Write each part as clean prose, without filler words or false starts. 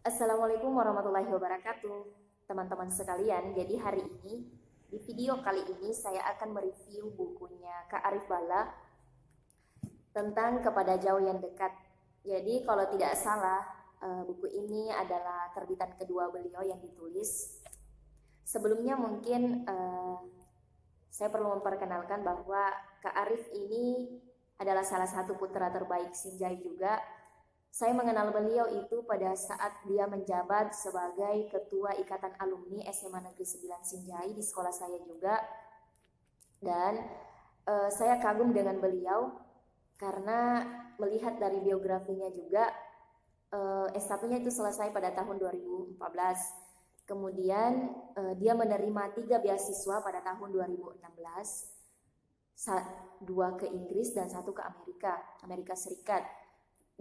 Assalamualaikum warahmatullahi wabarakatuh, teman-teman sekalian. Jadi hari ini, di video kali ini saya akan mereview bukunya Kak Arif Bala tentang Kepada Jauh yang Dekat. Jadi kalau tidak salah, buku ini adalah terbitan kedua beliau yang ditulis. Sebelumnya mungkin saya perlu memperkenalkan bahwa Kak Arif ini adalah salah satu putra terbaik Sinjai juga. Saya mengenal beliau itu pada saat dia menjabat sebagai Ketua Ikatan Alumni SMA Negeri 9 Sinjai di sekolah saya juga. Dan saya kagum dengan beliau karena melihat dari biografinya juga, S1-nya itu selesai pada tahun 2014. Kemudian dia menerima 3 beasiswa pada tahun 2016, 2 ke Inggris dan 1 ke Amerika Serikat.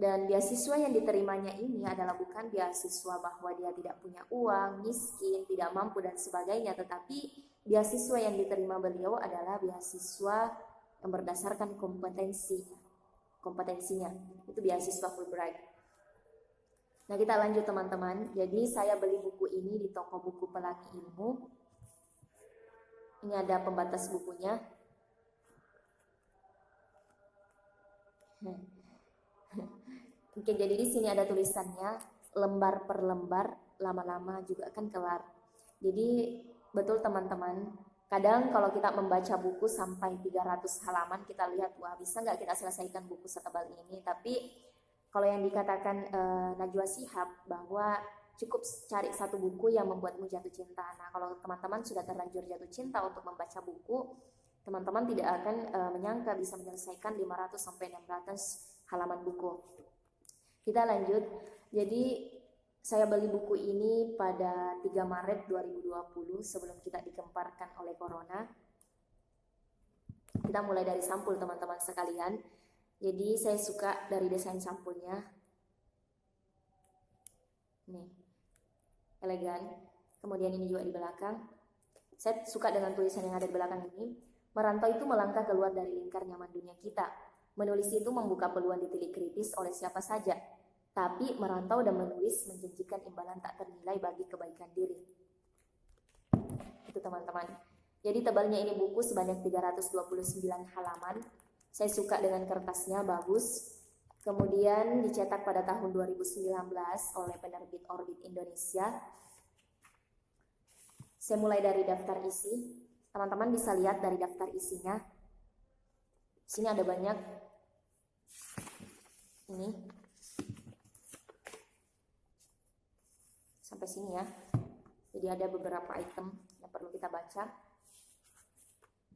Dan beasiswa yang diterimanya ini adalah bukan beasiswa bahwa dia tidak punya uang, miskin, tidak mampu dan sebagainya, tetapi beasiswa yang diterima beliau adalah beasiswa yang berdasarkan kompetensinya. Itu beasiswa Fulbright. Nah, kita lanjut teman-teman. Jadi saya beli buku ini di toko buku Pelangi Ilmu. Ini ada pembatas bukunya. Oke, jadi di sini ada tulisannya, lembar per lembar, lama-lama juga akan kelar. Jadi betul teman-teman, kadang kalau kita membaca buku sampai 300 halaman, kita lihat, wah bisa nggak kita selesaikan buku setebal ini. Tapi kalau yang dikatakan Najwa Shihab bahwa cukup cari satu buku yang membuatmu jatuh cinta. Nah, kalau teman-teman sudah terlanjur jatuh cinta untuk membaca buku, teman-teman tidak akan menyangka bisa menyelesaikan 500 sampai 600 halaman buku. Kita lanjut. Jadi saya beli buku ini pada 3 Maret 2020 sebelum kita dikemparkan oleh corona. Kita mulai dari sampul teman-teman sekalian. Jadi saya suka dari desain sampulnya. Nih, elegan. Kemudian ini juga di belakang. Saya suka dengan tulisan yang ada di belakang ini. Merantau itu melangkah keluar dari lingkar nyaman dunia kita. Menulis itu membuka peluang ditilik kritis oleh siapa saja. Tapi merantau dan menulis menjanjikan imbalan tak ternilai bagi kebaikan diri. Itu teman-teman. Jadi tebalnya ini buku sebanyak 329 halaman. Saya suka dengan kertasnya, bagus. Kemudian dicetak pada tahun 2019 oleh penerbit Orbit Indonesia. Saya mulai dari daftar isi. Teman-teman bisa lihat dari daftar isinya. Sini ada banyak. Ini. Sampai sini ya. Jadi ada beberapa item yang perlu kita baca.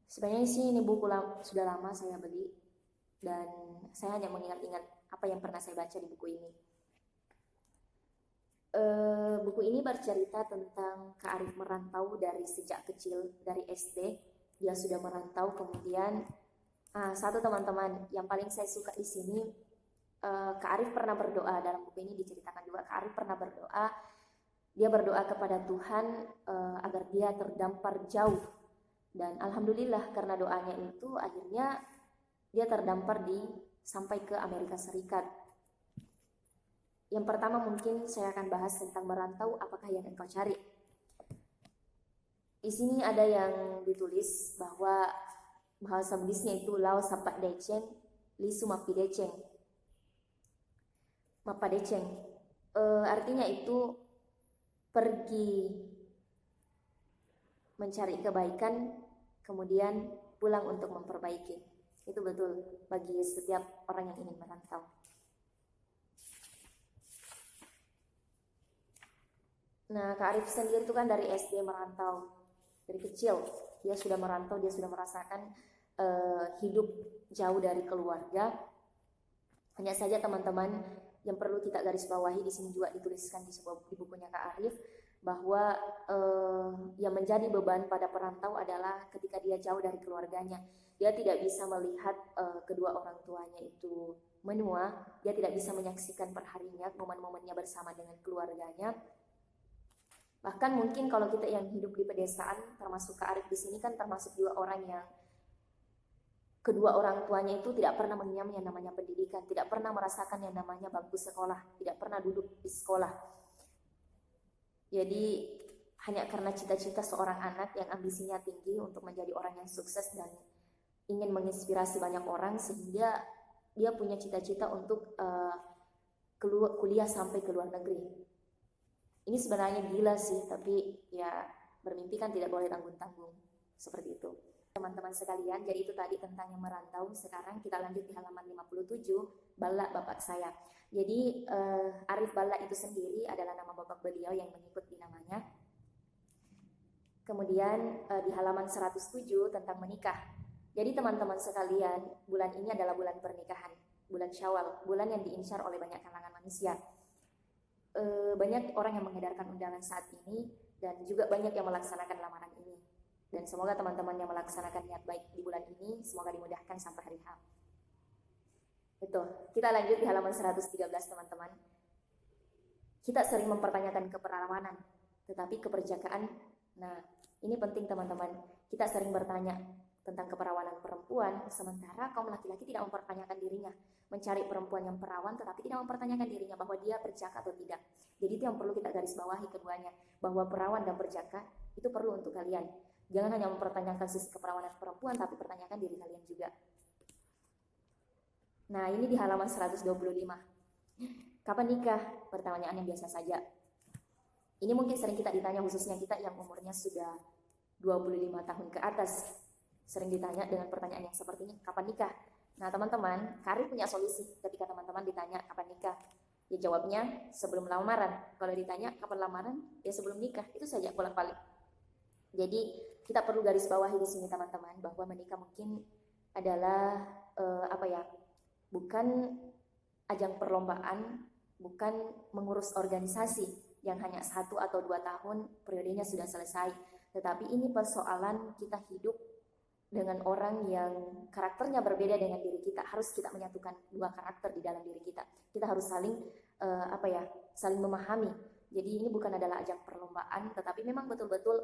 Sebenarnya sih ini buku sudah lama saya beli dan saya hanya mengingat-ingat apa yang pernah saya baca di buku ini. Buku ini bercerita tentang Kak Arif merantau dari sejak kecil, dari SD dia sudah merantau. Kemudian satu teman-teman yang paling saya suka di sini, Kak Arif pernah berdoa. Dalam buku ini diceritakan juga Kak Arif pernah berdoa. Dia berdoa kepada Tuhan agar dia terdampar jauh. Dan alhamdulillah karena doanya itu akhirnya dia terdampar sampai ke Amerika Serikat. Yang pertama mungkin saya akan bahas tentang merantau, apakah yang engkau cari. Di sini ada yang ditulis bahwa bahasa Buddhisnya itu Lao Sapak Deceng, Lisu Mapi Deceng. Mapa Deceng. Artinya itu pergi mencari kebaikan, kemudian pulang untuk memperbaiki. Itu betul bagi setiap orang yang ingin merantau. Nah, Kak Arif sendiri itu kan dari SD merantau. Dari kecil dia sudah merantau, dia sudah merasakan hidup jauh dari keluarga. Hanya saja teman-teman yang perlu kita garis bawahi, di sini juga dituliskan di bukunya Kak Arif bahwa yang menjadi beban pada perantau adalah ketika dia jauh dari keluarganya. Dia tidak bisa melihat kedua orang tuanya itu menua, dia tidak bisa menyaksikan perharinya momen-momennya bersama dengan keluarganya. Bahkan mungkin kalau kita yang hidup di pedesaan, termasuk Kak Arif di sini kan termasuk juga orang yang kedua orang tuanya itu tidak pernah mengenyam yang namanya pendidikan, tidak pernah merasakan yang namanya bangku sekolah, tidak pernah duduk di sekolah. Jadi hanya karena cita-cita seorang anak yang ambisinya tinggi untuk menjadi orang yang sukses dan ingin menginspirasi banyak orang, sehingga dia punya cita-cita untuk kuliah sampai ke luar negeri. Ini sebenarnya gila sih, tapi ya bermimpi kan tidak boleh tanggung-tanggung. Seperti itu. Teman-teman sekalian, jadi itu tadi tentang yang merantau. Sekarang kita lanjut di halaman 57, Bala bapak saya. Jadi Arif Bala itu sendiri adalah nama bapak beliau yang mengikut di namanya. Kemudian di halaman 107 tentang menikah. Jadi teman-teman sekalian, bulan ini adalah bulan pernikahan, bulan Syawal, bulan yang diincar oleh banyak kalangan manusia. Banyak orang yang mengedarkan undangan saat ini dan juga banyak yang melaksanakan lamaran ini. Dan semoga teman-teman yang melaksanakan niat baik di bulan ini semoga dimudahkan sampai hari H. Itu, kita lanjut di halaman 113 teman-teman. Kita sering mempertanyakan keperawanan, tetapi keperjakaan, nah ini penting teman-teman. Kita sering bertanya tentang keperawanan perempuan, sementara kaum laki-laki tidak mempertanyakan dirinya, mencari perempuan yang perawan tetapi tidak mempertanyakan dirinya bahwa dia berjaka atau tidak. Jadi itu yang perlu kita garis bawahi keduanya, bahwa perawan dan berjaka itu perlu untuk kalian. Jangan hanya mempertanyakan sisi keperawanan perempuan, tapi pertanyakan diri kalian juga. Nah ini di halaman 125. Kapan nikah? Pertanyaan yang biasa saja. Ini mungkin sering kita ditanya, khususnya kita yang umurnya sudah 25 tahun ke atas. Sering ditanya dengan pertanyaan yang seperti ini, kapan nikah? Nah teman-teman, Kak Arif punya solusi ketika teman-teman ditanya kapan nikah. Ya jawabnya sebelum lamaran. Kalau ditanya kapan lamaran, ya sebelum nikah. Itu saja bolak-balik. Jadi kita perlu garis bawahi di sini teman-teman, bahwa menikah mungkin adalah bukan ajang perlombaan, bukan mengurus organisasi yang hanya 1 atau 2 tahun periodenya sudah selesai. Tetapi ini persoalan kita hidup dengan orang yang karakternya berbeda dengan diri kita. Harus kita menyatukan 2 karakter di dalam diri kita. Kita harus saling saling memahami. Jadi ini bukan adalah ajang perlombaan, tetapi memang betul-betul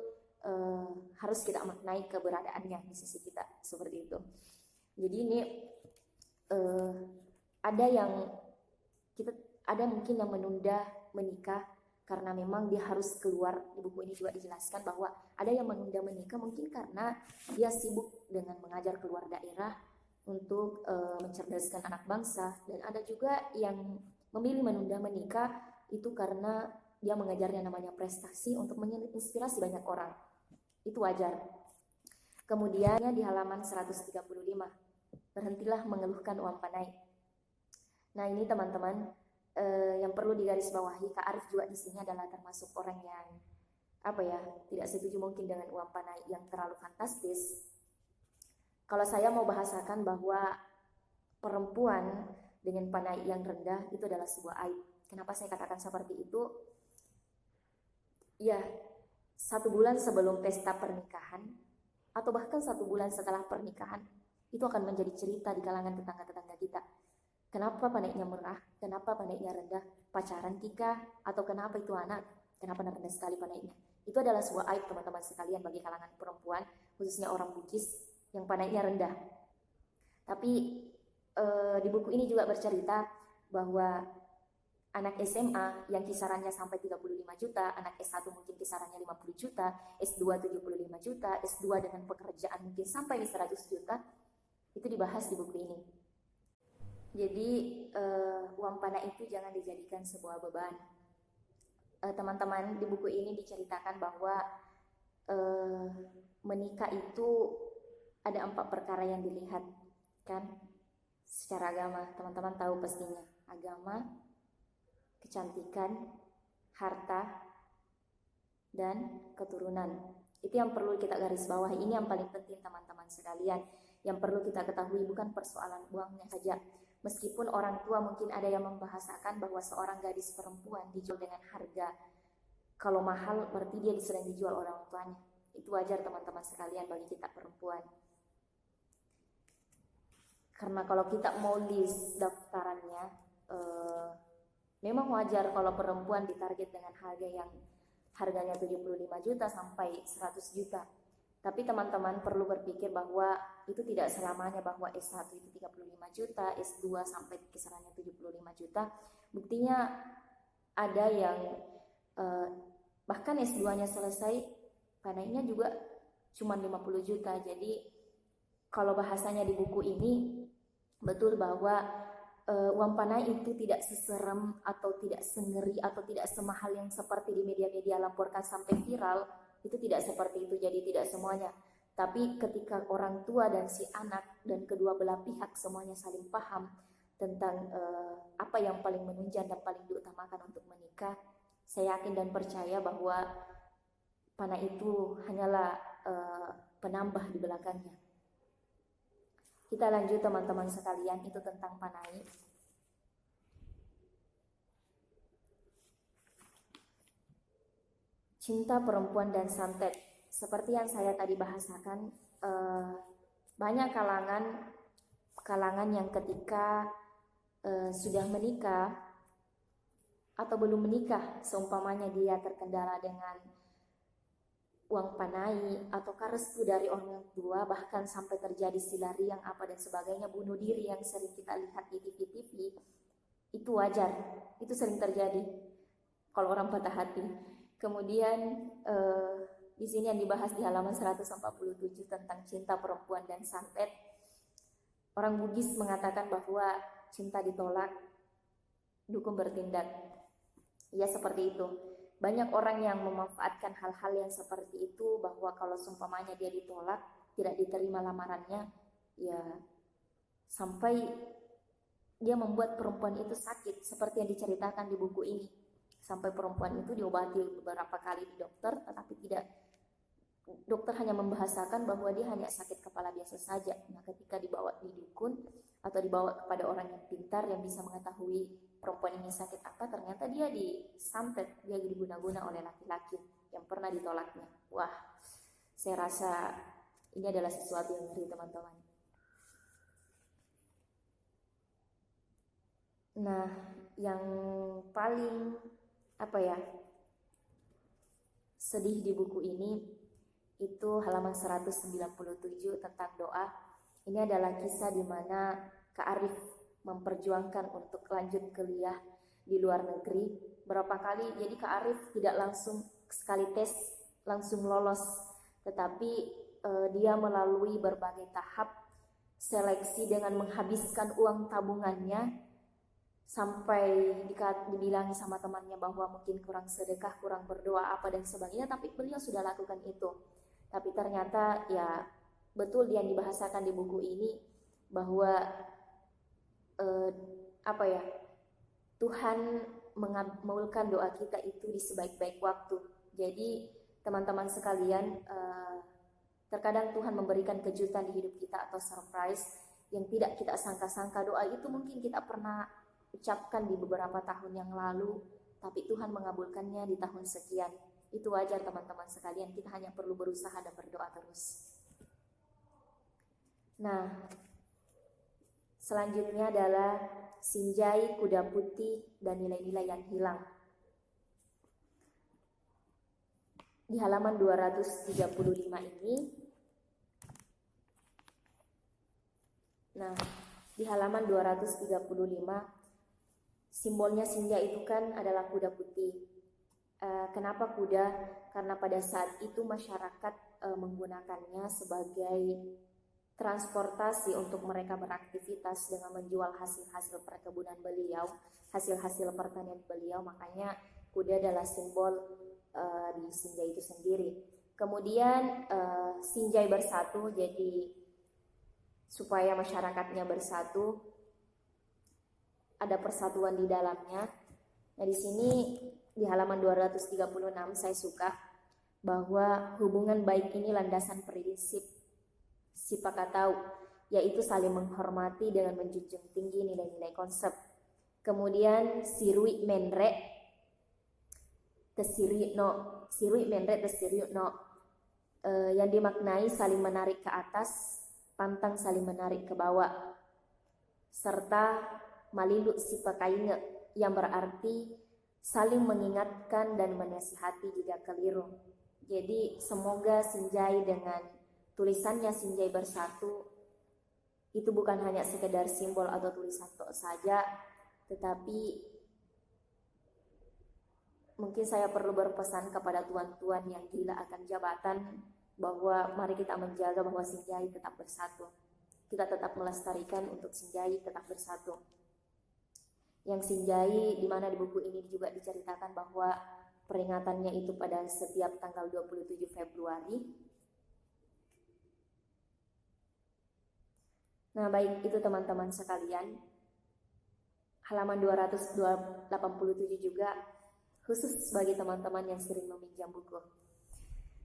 harus kita maknai keberadaannya di sisi kita, seperti itu. Jadi ini ada mungkin yang menunda menikah karena memang dia harus keluar. Di buku ini juga dijelaskan bahwa ada yang menunda menikah mungkin karena dia sibuk dengan mengajar keluar daerah untuk mencerdaskan anak bangsa, dan ada juga yang memilih menunda menikah itu karena dia mengejarnya namanya prestasi untuk menginspirasi banyak orang. Itu wajar. Kemudian di halaman 135, berhentilah mengeluhkan uang panai. Nah ini teman-teman, yang perlu digarisbawahi, Kak Arif juga di sini adalah termasuk orang yang tidak setuju mungkin dengan uang panai yang terlalu fantastis. Kalau saya mau bahasakan bahwa perempuan dengan panai yang rendah itu adalah sebuah aib. Kenapa saya katakan seperti itu? Ya, 1 bulan sebelum pesta pernikahan atau bahkan 1 bulan setelah pernikahan itu akan menjadi cerita di kalangan tetangga-tetangga kita. Kenapa panainya murah? Kenapa panainya rendah? Pacaran kah? Atau kenapa itu anak? Kenapa rendah sekali panainya? Itu adalah sebuah aib teman-teman sekalian bagi kalangan perempuan, khususnya orang Bugis yang panainya rendah. Tapi di buku ini juga bercerita bahwa anak SMA yang kisarannya sampai 35 juta, anak S1 mungkin kisarannya 50 juta, S2 75 juta, S2 dengan pekerjaan mungkin sampai 100 juta, itu dibahas di buku ini. Jadi uang panai itu jangan dijadikan sebuah beban. Teman-teman, di buku ini diceritakan bahwa menikah itu ada 4 perkara yang dilihat, kan? Secara agama, teman-teman tahu pastinya. Agama, kecantikan, harta, dan keturunan. Itu yang perlu kita garis bawahi. Ini yang paling penting teman-teman sekalian. Yang perlu kita ketahui bukan persoalan uangnya saja. Meskipun orang tua mungkin ada yang membahasakan bahwa seorang gadis perempuan dijual dengan harga, kalau mahal berarti dia sedang dijual orang tuanya. Itu wajar teman-teman sekalian bagi kita perempuan. Karena kalau kita mau list daftarannya, memang wajar kalau perempuan ditarget dengan harga yang harganya 75 juta sampai 100 juta. Tapi teman-teman perlu berpikir bahwa itu tidak selamanya, bahwa S1 itu 35 juta, S2 sampai kisarannya 75 juta. Buktinya ada yang bahkan S2-nya selesai, panainya juga cuma 50 juta. Jadi kalau bahasanya di buku ini betul bahwa uang panai itu tidak seserem atau tidak sengeri atau tidak semahal yang seperti di media-media laporkan sampai viral. Itu tidak seperti itu, jadi tidak semuanya. Tapi ketika orang tua dan si anak dan kedua belah pihak semuanya saling paham tentang apa yang paling menunjang dan paling diutamakan untuk menikah, saya yakin dan percaya bahwa panai itu hanyalah penambah di belakangnya. Kita lanjut teman-teman sekalian, itu tentang panai. Cinta perempuan dan santet. Seperti yang saya tadi bahasakan, banyak kalangan yang ketika sudah menikah atau belum menikah, seumpamanya dia terkendala dengan uang panai atau restu dari orang tua, bahkan sampai terjadi silariang apa dan sebagainya, bunuh diri yang sering kita lihat di TV-TV, itu wajar, itu sering terjadi kalau orang patah hati. Kemudian di sini yang dibahas di halaman 147 tentang cinta perempuan dan santet. Orang Bugis mengatakan bahwa cinta ditolak, dukun bertindak. Ya seperti itu. Banyak orang yang memanfaatkan hal-hal yang seperti itu, bahwa kalau seumpamanya dia ditolak, tidak diterima lamarannya, ya sampai dia membuat perempuan itu sakit, seperti yang diceritakan di buku ini. Sampai perempuan itu diobati beberapa kali di dokter, tetapi tidak. Dokter hanya membahasakan bahwa dia hanya sakit kepala biasa saja. Nah, ketika dibawa di dukun atau dibawa kepada orang yang pintar yang bisa mengetahui perempuan ini sakit apa, ternyata dia disantet, dia diguna-guna oleh laki-laki yang pernah ditolaknya. Wah, saya rasa ini adalah sesuatu yang ngeri, teman-teman. Nah, yang paling sedih di buku ini itu halaman 197 tentang doa. Ini adalah kisah di mana Kak Arif memperjuangkan untuk lanjut kuliah di luar negeri. Berapa kali, jadi Kak Arif tidak langsung sekali tes langsung lolos, tetapi dia melalui berbagai tahap seleksi dengan menghabiskan uang tabungannya, sampai dibilangi sama temannya bahwa mungkin kurang sedekah, kurang berdoa apa dan sebagainya, tapi beliau sudah lakukan itu. Tapi ternyata ya betul yang dibahasakan di buku ini bahwa Tuhan mengabulkan doa kita itu di sebaik-baik waktu. Jadi teman-teman sekalian, terkadang Tuhan memberikan kejutan di hidup kita atau surprise yang tidak kita sangka-sangka. Doa itu mungkin kita pernah ucapkan di beberapa tahun yang lalu, tapi Tuhan mengabulkannya di tahun sekian. Itu wajar teman-teman sekalian, kita hanya perlu berusaha dan berdoa terus. Nah, selanjutnya adalah Sinjai, Kuda Putih, dan Nilai-nilai yang hilang. Di halaman 235 ini, nah di halaman 235, simbolnya Sinjai itu kan adalah kuda putih. Kenapa kuda? Karena pada saat itu masyarakat menggunakannya sebagai transportasi untuk mereka beraktivitas dengan menjual hasil-hasil perkebunan beliau, hasil-hasil pertanian beliau. Makanya kuda adalah simbol di Sinjai itu sendiri. Kemudian Sinjai bersatu, jadi supaya masyarakatnya bersatu, ada persatuan di dalamnya. Nah, di sini di halaman 236 saya suka bahwa hubungan baik ini landasan prinsip Sipakatau, yaitu saling menghormati dengan menjunjung tinggi nilai-nilai konsep. Kemudian Sirui Menre Tesiri no yang dimaknai saling menarik ke atas, pantang saling menarik ke bawah, serta Malilu Sipakainge yang berarti saling mengingatkan dan menasihati jika keliru. Jadi semoga Sinjai dengan tulisannya Sinjai bersatu itu bukan hanya sekedar simbol atau tulisan tok saja, tetapi mungkin saya perlu berpesan kepada tuan-tuan yang gila akan jabatan bahwa mari kita menjaga bahwa Sinjai tetap bersatu. Kita tetap melestarikan untuk Sinjai tetap bersatu. Yang Sinjai di mana di buku ini juga diceritakan bahwa peringatannya itu pada setiap tanggal 27 Februari. Nah, baik itu teman-teman sekalian. Halaman 287 juga khusus bagi teman-teman yang sering meminjam buku.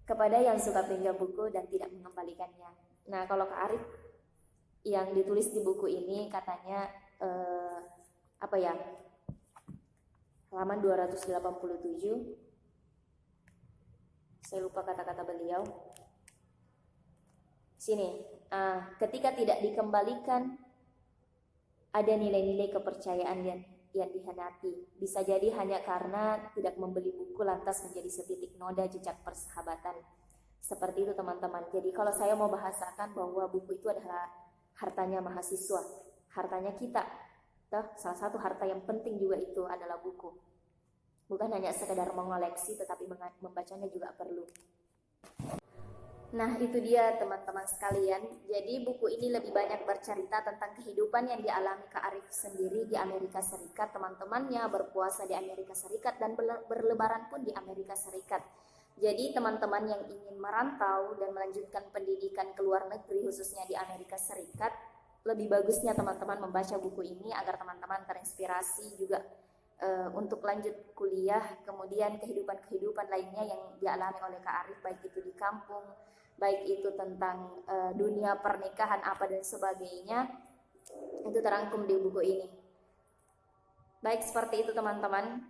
Kepada yang suka pinjam buku dan tidak mengembalikannya. Nah, kalau Kak Arif yang ditulis di buku ini katanya halaman 287. Saya lupa kata-kata beliau. Sini, ketika tidak dikembalikan ada nilai-nilai kepercayaan yang dihianati. Bisa jadi hanya karena tidak membeli buku lantas menjadi setitik noda jejak persahabatan. Seperti itu teman-teman. Jadi kalau saya mau bahasakan bahwa buku itu adalah hartanya mahasiswa, hartanya kita. Salah satu harta yang penting juga itu adalah buku. Bukan hanya sekedar mengoleksi, tetapi membacanya juga perlu. Nah, itu dia teman-teman sekalian. Jadi buku ini lebih banyak bercerita tentang kehidupan yang dialami Kak Arif sendiri di Amerika Serikat, teman-temannya berpuasa di Amerika Serikat dan berlebaran pun di Amerika Serikat. Jadi teman-teman yang ingin merantau dan melanjutkan pendidikan ke luar negeri khususnya di Amerika Serikat, lebih bagusnya teman-teman membaca buku ini agar teman-teman terinspirasi juga untuk lanjut kuliah, kemudian kehidupan-kehidupan lainnya yang dialami oleh Kak Arif, baik itu di kampung, baik itu tentang dunia pernikahan apa dan sebagainya, itu terangkum di buku ini. Baik, seperti itu teman-teman.